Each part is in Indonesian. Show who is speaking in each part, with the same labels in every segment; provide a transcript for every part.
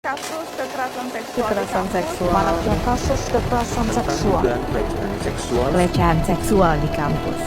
Speaker 1: kasus kekerasan seksual
Speaker 2: Kekerasan
Speaker 1: di kampus.
Speaker 2: seksual.
Speaker 3: Maraknya kasus kekerasan seksual.
Speaker 4: dan pelecehan seksual
Speaker 2: Pelecehan seksual di kampus.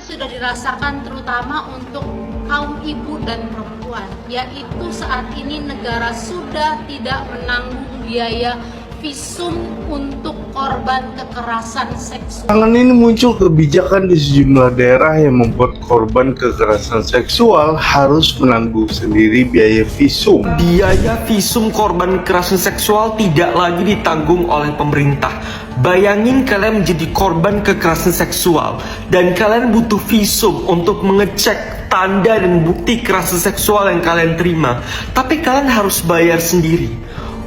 Speaker 5: Sudah dirasakan terutama untuk kaum ibu dan perempuan, yaitu saat ini negara sudah tidak menanggung biaya visum untuk korban kekerasan seksual.
Speaker 6: Belakangan ini muncul kebijakan di sejumlah daerah yang membuat korban kekerasan seksual harus menanggung sendiri biaya visum.
Speaker 7: Biaya visum korban kekerasan seksual tidak lagi ditanggung oleh pemerintah. Bayangin kalian menjadi korban kekerasan seksual dan kalian butuh visum untuk mengecek tanda dan bukti kekerasan seksual yang kalian terima. Tapi kalian harus bayar sendiri.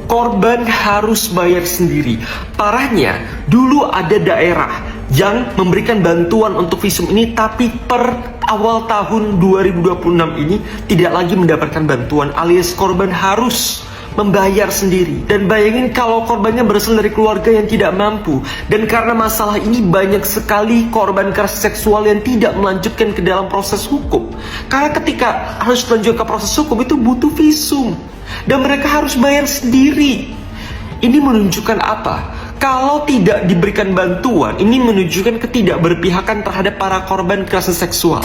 Speaker 7: Korban harus bayar sendiri. Parahnya, dulu ada daerah yang memberikan bantuan untuk visum ini, tapi per awal tahun 2026 ini tidak lagi mendapatkan bantuan, alias korban harus membayar sendiri. Dan bayangin kalau korbannya berasal dari keluarga yang tidak mampu. Dan karena masalah ini banyak sekali korban kekerasan seksual yang tidak melanjutkan ke dalam proses hukum. Karena ketika harus lanjut ke proses hukum itu butuh visum. Dan mereka harus bayar sendiri. Ini menunjukkan apa? Kalau tidak diberikan bantuan, ini menunjukkan ketidakberpihakan terhadap para korban kekerasan seksual.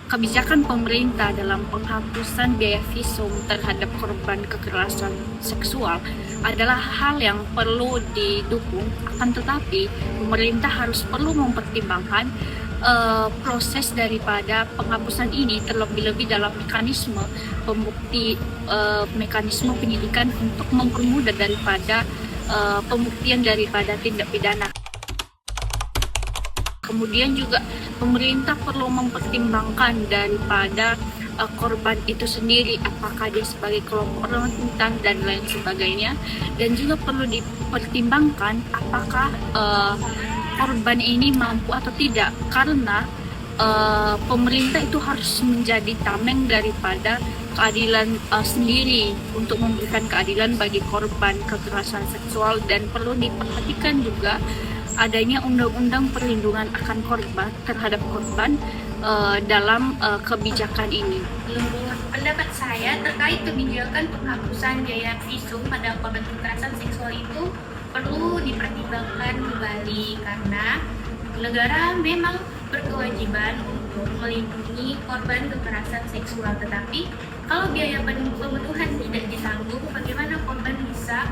Speaker 8: Kebijakan pemerintah dalam penghapusan biaya visum terhadap korban kekerasan seksual adalah hal yang perlu didukung, akan tetapi pemerintah harus perlu mempertimbangkan proses daripada penghapusan ini terlebih-lebih dalam mekanisme pembukti, mekanisme penyidikan untuk mempermudah daripada pembuktian daripada tindak pidana. Kemudian juga pemerintah perlu mempertimbangkan daripada korban itu sendiri, apakah dia sebagai kelompok rentan dan lain sebagainya, dan juga perlu dipertimbangkan apakah korban ini mampu atau tidak, karena pemerintah itu harus menjadi tameng daripada keadilan sendiri untuk memberikan keadilan bagi korban kekerasan seksual. Dan perlu diperhatikan juga adanya undang-undang perlindungan akan korban terhadap korban dalam kebijakan ini.
Speaker 9: Pendapat saya terkait kebijakan penghapusan biaya visum pada korban kekerasan seksual itu perlu dipertimbangkan kembali, karena negara memang berkewajiban untuk melindungi korban kekerasan seksual. Tetapi kalau biaya pembunuhan tidak ditanggung, bagaimana korban bisa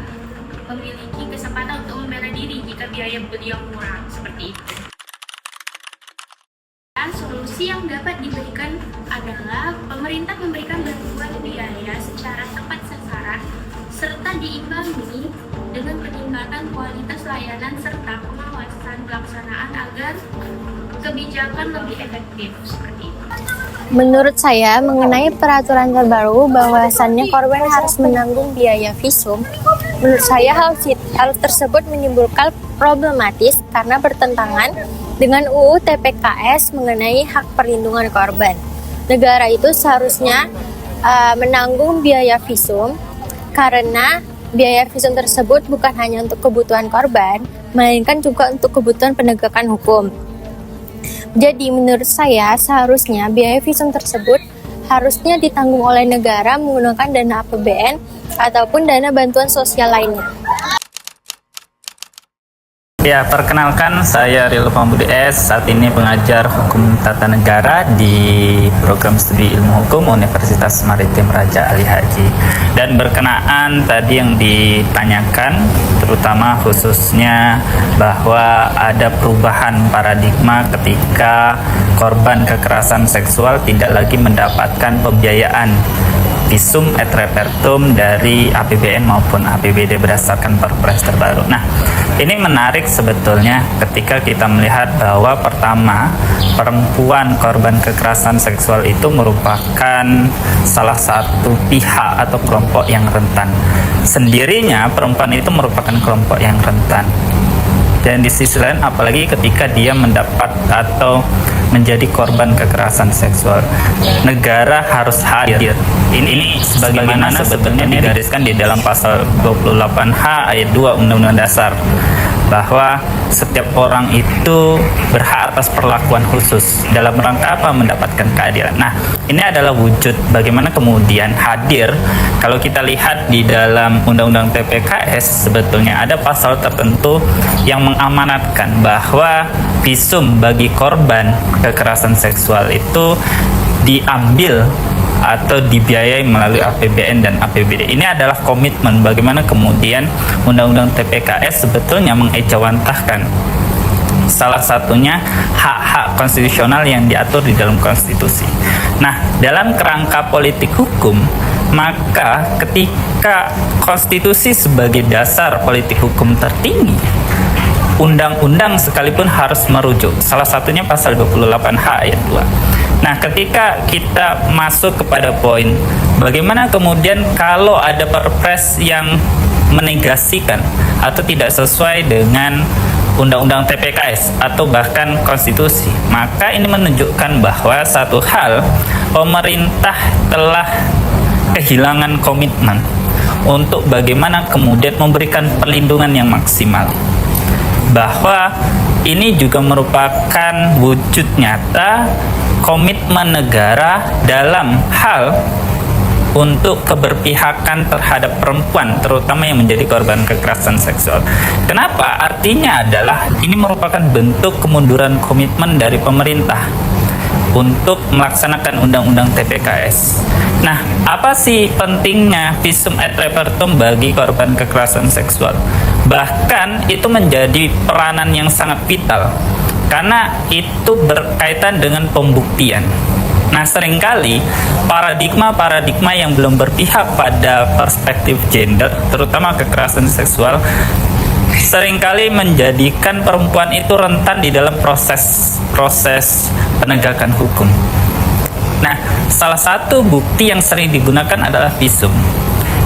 Speaker 9: memiliki kesempatan untuk membela diri jika biaya beliau murah seperti itu? Dan solusi yang dapat diberikan adalah pemerintah memberikan bantuan biaya secara tepat sasaran serta diimbangi dengan peningkatan kualitas layanan serta pengawasan pelaksanaan agar kebijakan lebih efektif seperti itu.
Speaker 10: Menurut saya, mengenai peraturan terbaru bahwasannya korban harus menanggung biaya visum, menurut saya hal tersebut menimbulkan problematis karena bertentangan dengan UU TPKS mengenai hak perlindungan korban. Negara itu seharusnya menanggung biaya visum karena biaya visum tersebut bukan hanya untuk kebutuhan korban, melainkan juga untuk kebutuhan penegakan hukum. Jadi menurut saya seharusnya biaya visum tersebut harusnya ditanggung oleh negara menggunakan dana APBN ataupun dana bantuan sosial lainnya.
Speaker 11: Ya, perkenalkan saya Rildo Pambudi S. Saat ini pengajar Hukum Tata Negara di Program Studi Ilmu Hukum Universitas Maritim Raja Ali Haji. Dan berkenaan tadi yang ditanyakan, terutama khususnya bahwa ada perubahan paradigma ketika korban kekerasan seksual tidak lagi mendapatkan pembiayaan visum et repertum dari APBN maupun APBD berdasarkan Perpres terbaru. Nah, ini menarik sebetulnya ketika kita melihat bahwa pertama, perempuan korban kekerasan seksual itu merupakan salah satu pihak atau kelompok yang rentan. Sendirinya perempuan itu merupakan kelompok yang rentan. Dan di sisi lain apalagi ketika dia mendapat atau menjadi korban kekerasan seksual, negara harus hadir. Ini sebagaimana sebetulnya digariskan di dalam pasal 28H ayat 2 Undang-Undang Dasar, bahwa setiap orang itu berhak atas perlakuan khusus dalam rangka apa? Mendapatkan keadilan. Nah, ini adalah wujud bagaimana kemudian hadir. Kalau kita lihat di dalam Undang-Undang TPKS, sebetulnya ada pasal tertentu yang mengamanatkan bahwa visum bagi korban kekerasan seksual itu diambil atau dibiayai melalui APBN dan APBD. Ini adalah komitmen bagaimana kemudian Undang-Undang TPKS sebetulnya mengejawantahkan salah satunya hak-hak konstitusional yang diatur di dalam konstitusi. Nah, dalam kerangka politik hukum, maka ketika konstitusi sebagai dasar politik hukum tertinggi, undang-undang sekalipun harus merujuk. Salah satunya pasal 28H ayat 2. Nah, ketika kita masuk kepada poin bagaimana kemudian kalau ada perpres yang menegasikan atau tidak sesuai dengan undang-undang TPKS atau bahkan konstitusi, maka ini menunjukkan bahwa satu hal, pemerintah telah kehilangan komitmen untuk bagaimana kemudian memberikan perlindungan yang maksimal. Bahwa ini juga merupakan wujud nyata komitmen negara dalam hal untuk keberpihakan terhadap perempuan, terutama yang menjadi korban kekerasan seksual. Kenapa? Artinya adalah ini merupakan bentuk kemunduran komitmen dari pemerintah untuk melaksanakan undang-undang TPKS. Nah, apa sih pentingnya visum et repertum bagi korban kekerasan seksual? Bahkan itu menjadi peranan yang sangat vital karena itu berkaitan dengan pembuktian. Nah, seringkali paradigma yang belum berpihak pada perspektif gender, terutama kekerasan seksual, seringkali menjadikan perempuan itu rentan di dalam proses penegakan hukum. Nah, salah satu bukti yang sering digunakan adalah visum.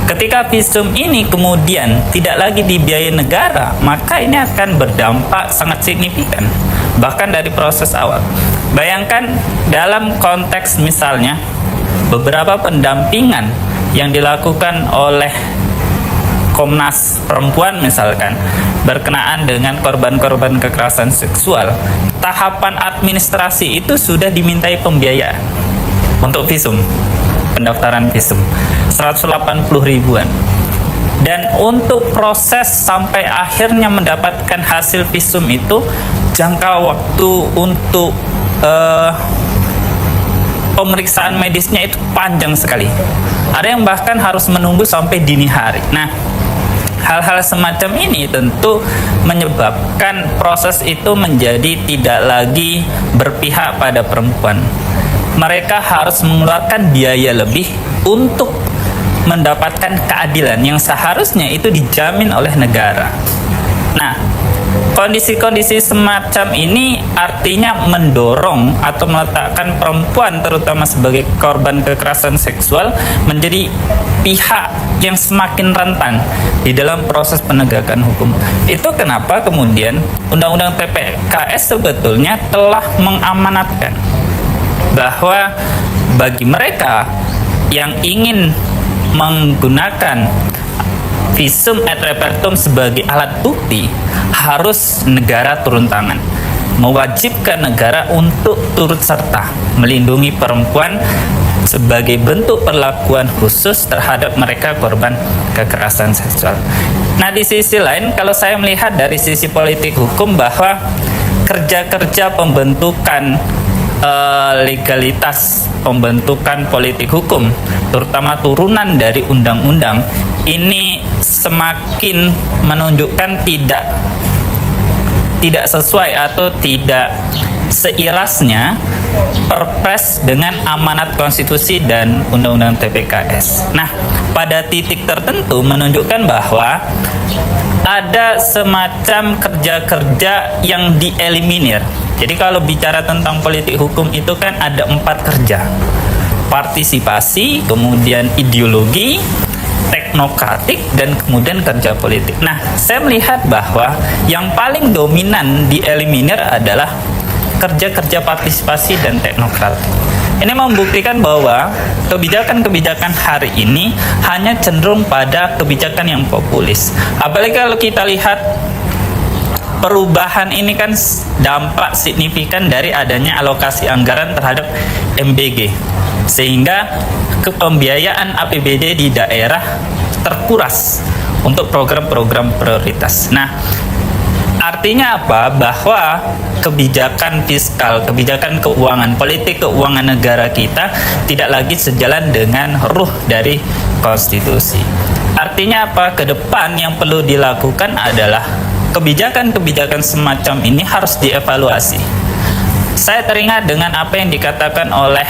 Speaker 11: Ketika visum ini kemudian tidak lagi dibiayai negara, maka ini akan berdampak sangat signifikan, bahkan dari proses awal. Bayangkan dalam konteks misalnya beberapa pendampingan yang dilakukan oleh Komnas Perempuan misalkan berkenaan dengan korban-korban kekerasan seksual, tahapan administrasi itu sudah dimintai pembiayaan untuk visum, pendaftaran visum 180 ribuan, dan untuk proses sampai akhirnya mendapatkan hasil visum itu jangka waktu untuk pemeriksaan medisnya itu panjang sekali. Ada yang bahkan harus menunggu sampai dini hari. Nah, hal-hal semacam ini tentu menyebabkan proses itu menjadi tidak lagi berpihak pada perempuan. Mereka harus mengeluarkan biaya lebih untuk mendapatkan keadilan yang seharusnya itu dijamin oleh negara. Nah, kondisi-kondisi semacam ini artinya mendorong atau meletakkan perempuan terutama sebagai korban kekerasan seksual menjadi pihak yang semakin rentan di dalam proses penegakan hukum. Itu kenapa kemudian Undang-Undang TPKS sebetulnya telah mengamanatkan bahwa bagi mereka yang ingin menggunakan visum et repertum sebagai alat bukti, harus negara turun tangan, mewajibkan negara untuk turut serta melindungi perempuan sebagai bentuk perlakuan khusus terhadap mereka korban kekerasan seksual. Nah, di sisi lain, kalau saya melihat dari sisi politik hukum bahwa kerja-kerja pembentukan legalitas pembentukan politik hukum, terutama turunan dari undang-undang, ini semakin menunjukkan tidak sesuai atau tidak seirasnya Perpres dengan amanat konstitusi dan undang-undang TPKS. Nah, pada titik tertentu menunjukkan bahwa ada semacam kerja-kerja yang dieliminir. Jadi kalau bicara tentang politik hukum itu kan ada 4 kerja. Partisipasi, kemudian ideologi, teknokratik, dan kemudian kerja politik. Nah, saya melihat bahwa yang paling dominan dieliminir adalah kerja-kerja partisipasi dan teknokratik. Ini membuktikan bahwa kebijakan-kebijakan hari ini hanya cenderung pada kebijakan yang populis. Apalagi kalau kita lihat perubahan ini kan dampak signifikan dari adanya alokasi anggaran terhadap MBG, sehingga pembiayaan APBD di daerah terkuras untuk program-program prioritas. Nah, artinya apa? Bahwa kebijakan fiskal, kebijakan keuangan, politik keuangan negara kita tidak lagi sejalan dengan ruh dari konstitusi. Artinya apa? Ke depan yang perlu dilakukan adalah kebijakan-kebijakan semacam ini harus dievaluasi. Saya teringat dengan apa yang dikatakan oleh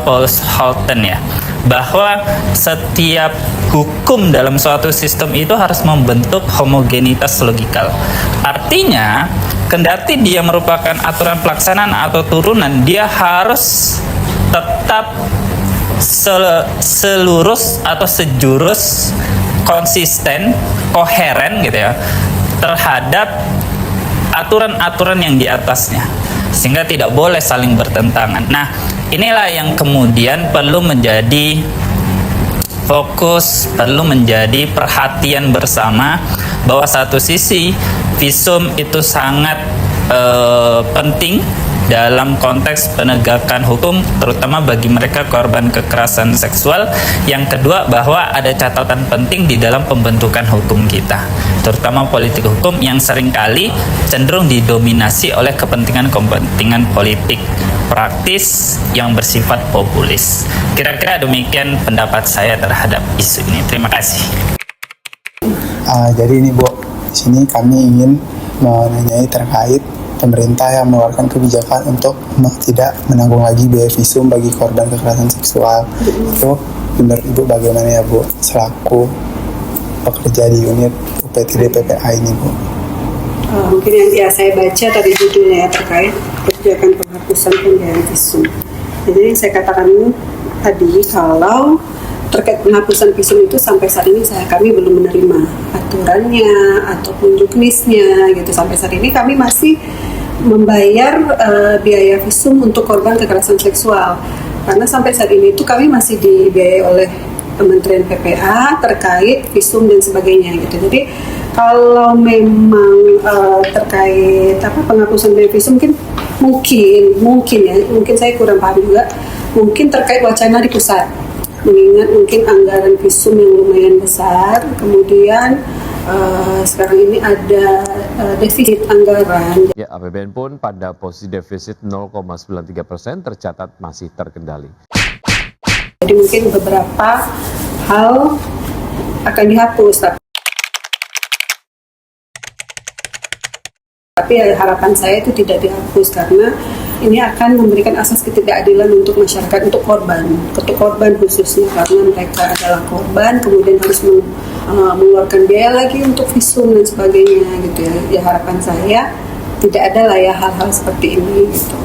Speaker 11: Paul Holton, ya, bahwa setiap hukum dalam suatu sistem itu harus membentuk homogenitas logikal. Artinya, kendati dia merupakan aturan pelaksanaan atau turunan, dia harus tetap selurus atau sejurus, konsisten, koheren gitu ya, terhadap aturan-aturan yang di atasnya, sehingga tidak boleh saling bertentangan. Nah, inilah yang kemudian perlu menjadi fokus, perlu menjadi perhatian bersama, bahwa satu sisi visum itu sangat penting dalam konteks penegakan hukum, terutama bagi mereka korban kekerasan seksual. Yang kedua, bahwa ada catatan penting di dalam pembentukan hukum kita, terutama politik hukum yang seringkali cenderung didominasi oleh kepentingan-kepentingan politik praktis yang bersifat populis. Kira-kira demikian pendapat saya terhadap isu ini. Terima kasih.
Speaker 1: Jadi ini Bu, di sini kami ingin menanyai terkait pemerintah yang mengeluarkan kebijakan untuk tidak menanggung lagi biaya visum bagi korban kekerasan seksual. Itu menurut Ibu bagaimana ya Bu, selaku pekerja di unit UPTD PPA ini Bu?
Speaker 4: Mungkin yang saya baca tadi judulnya ya, terkait kebijakan penghapusan pembayaran visum. Jadi saya katakan tadi kalau terkait penghapusan visum itu sampai saat ini kami belum menerima aturannya ataupun juknisnya gitu. Sampai saat ini kami masih membayar biaya visum untuk korban kekerasan seksual, karena sampai saat ini itu kami masih dibiayai oleh Kementerian PPA terkait visum dan sebagainya gitu. Jadi kalau memang terkait penghapusan biaya visum mungkin saya kurang paham juga, mungkin terkait wacana di pusat, mengingat mungkin anggaran visum yang lumayan besar, kemudian sekarang ini ada defisit anggaran.
Speaker 12: Ya, APBN pun pada posisi defisit 0,93% tercatat masih terkendali.
Speaker 4: Jadi mungkin beberapa hal akan dihapus, tapi harapan saya itu tidak dihapus, karena ini akan memberikan asas ketidakadilan untuk masyarakat, untuk korban khususnya, karena mereka adalah korban, kemudian harus mengeluarkan biaya lagi untuk visum dan sebagainya gitu ya. Ya harapan saya tidak ada lah ya hal-hal seperti ini gitu.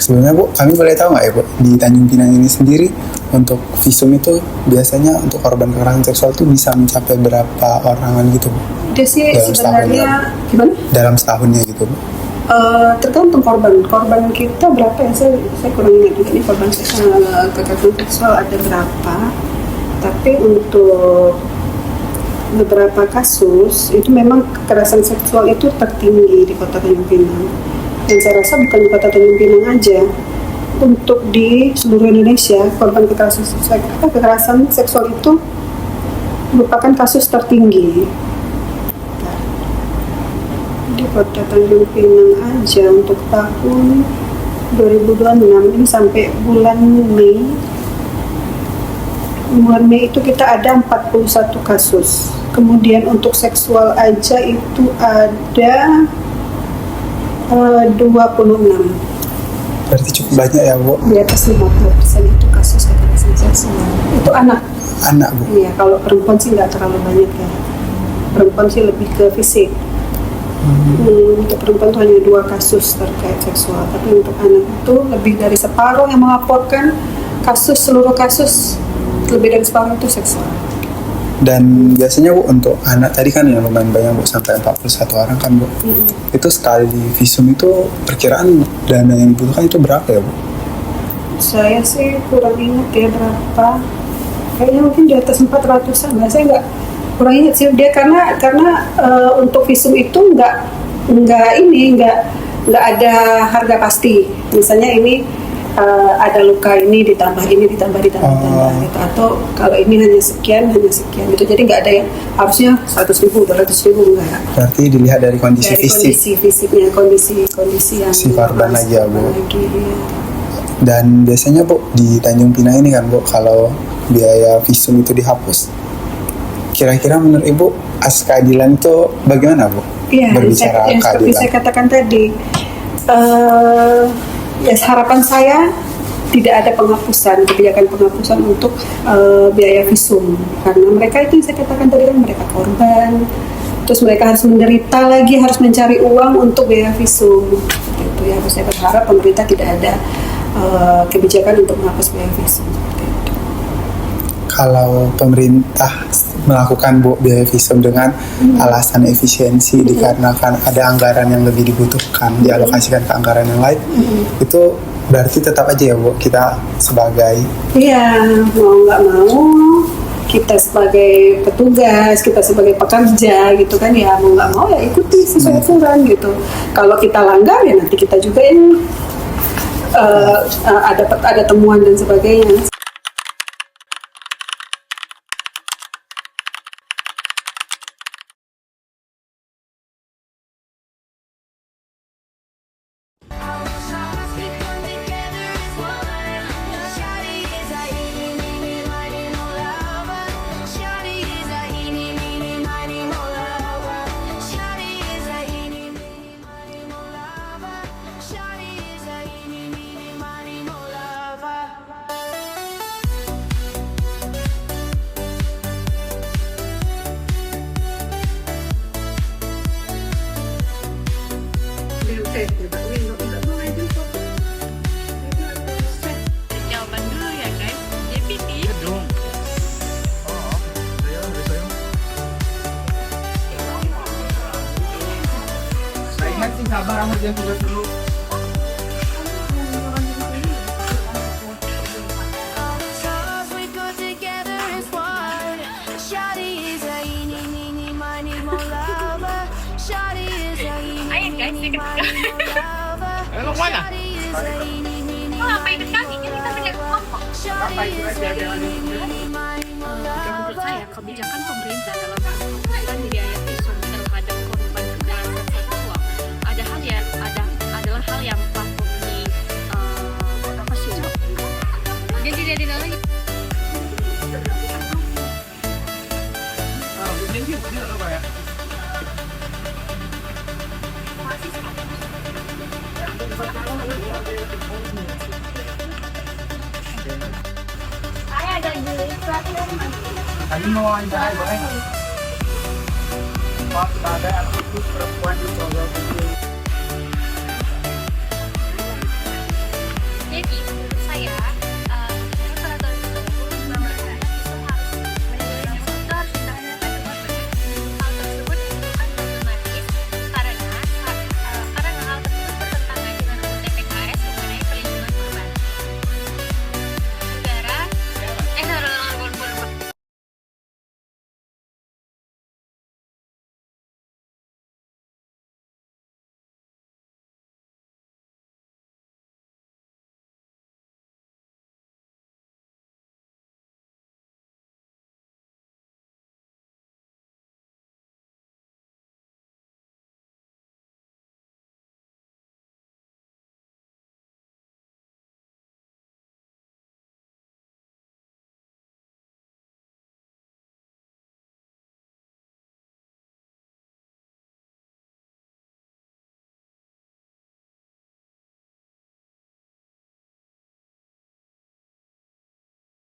Speaker 1: Sebelumnya Bu, kami boleh tahu nggak ya Bu, di Tanjung Pinang ini sendiri untuk visum itu biasanya untuk korban kekerasan seksual itu bisa mencapai berapa orangan gitu Bu?
Speaker 4: Dia sih sebenarnya gimana? Dalam
Speaker 1: setahunnya gitu Bu?
Speaker 4: Tergantung korban kita berapa ya, saya kurang ingat juga nih korban kekerasan seksual ada berapa, tapi untuk beberapa kasus itu memang kekerasan seksual itu tertinggi di Kota Tanjung Pinang, dan saya rasa bukan di Kota Tanjung Pinang aja, untuk di seluruh Indonesia korban kekerasan seksual itu merupakan kasus tertinggi. Di Kota Tanjung Pinang aja untuk tahun 2026 ini sampai bulan Mei itu kita ada 41 kasus. Kemudian untuk seksual aja itu ada 26.
Speaker 1: Berarti cukup banyak ya Bu?
Speaker 4: Di atas 50% itu kasus kekerasan seksual. Itu anak.
Speaker 1: Anak Bu?
Speaker 4: Iya, kalau perempuan sih nggak terlalu banyak ya. Perempuan sih lebih ke fisik. Untuk perempuan itu hanya 2 kasus terkait seksual, tapi untuk anak itu lebih dari separuh yang melaporkan seluruh kasus, lebih dari separuh itu seksual.
Speaker 1: Dan biasanya Bu untuk anak tadi kan yang lumayan banyak Bu, sampai 41 orang kan Bu. Itu sekali visum itu perkiraan dana yang dibutuhkan itu berapa ya Bu?
Speaker 4: Saya sih kurang ingat ya berapa. Kayaknya mungkin di atas 400-an. Saya nggak kurang ingat sih dia karena untuk visum itu nggak ada harga pasti. Misalnya ini ada luka ini ditambah gitu. Atau kalau ini hanya sekian gitu. Jadi nggak ada yang harusnya 100.000, 200.000 enggak.
Speaker 1: Berarti dilihat dari kondisi fisik.
Speaker 4: Kondisi fisiknya, kondisi yang
Speaker 1: si korban lagi ya Bu.
Speaker 4: Iya.
Speaker 1: Dan biasanya Bu di Tanjung Pinang ini kan Bu, kalau biaya visum itu dihapus, kira-kira menurut Ibu keadilan itu bagaimana Bu?
Speaker 4: Iya,
Speaker 1: Berbicara
Speaker 4: seperti
Speaker 1: keadilan.
Speaker 4: saya katakan tadi, ya harapan saya tidak ada kebijakan penghapusan untuk biaya visum, karena mereka itu yang saya katakan tadi kan mereka korban, terus mereka harus menderita lagi, harus mencari uang untuk biaya visum. Itu ya, saya berharap pemerintah tidak ada kebijakan untuk menghapus biaya visum.
Speaker 1: Kalau pemerintah melakukan biaya visum dengan alasan efisiensi dikarenakan ada anggaran yang lebih dibutuhkan dialokasikan ke anggaran yang lain, itu berarti tetap aja ya Bu kita sebagai
Speaker 4: mau nggak mau kita sebagai petugas, kita sebagai pekerja gitu kan ya, mau nggak mau ya ikuti sesuai aturan gitu. Kalau kita langgar ya nanti kita juga yang ada temuan dan sebagainya.
Speaker 8: Jawaban dulu ya guys. JPT. Ayo guys, mau ngapain ke kami? Ini kita beda kelompok. Menurut saya, kebijakan pemerintah dalam menghapusan biaya visum terhadap korban kekerasan seksual adalah hal yang patut dan tidak lagi.
Speaker 1: Tadi mau wawancara boleh nggak? Ada anak perempuan di program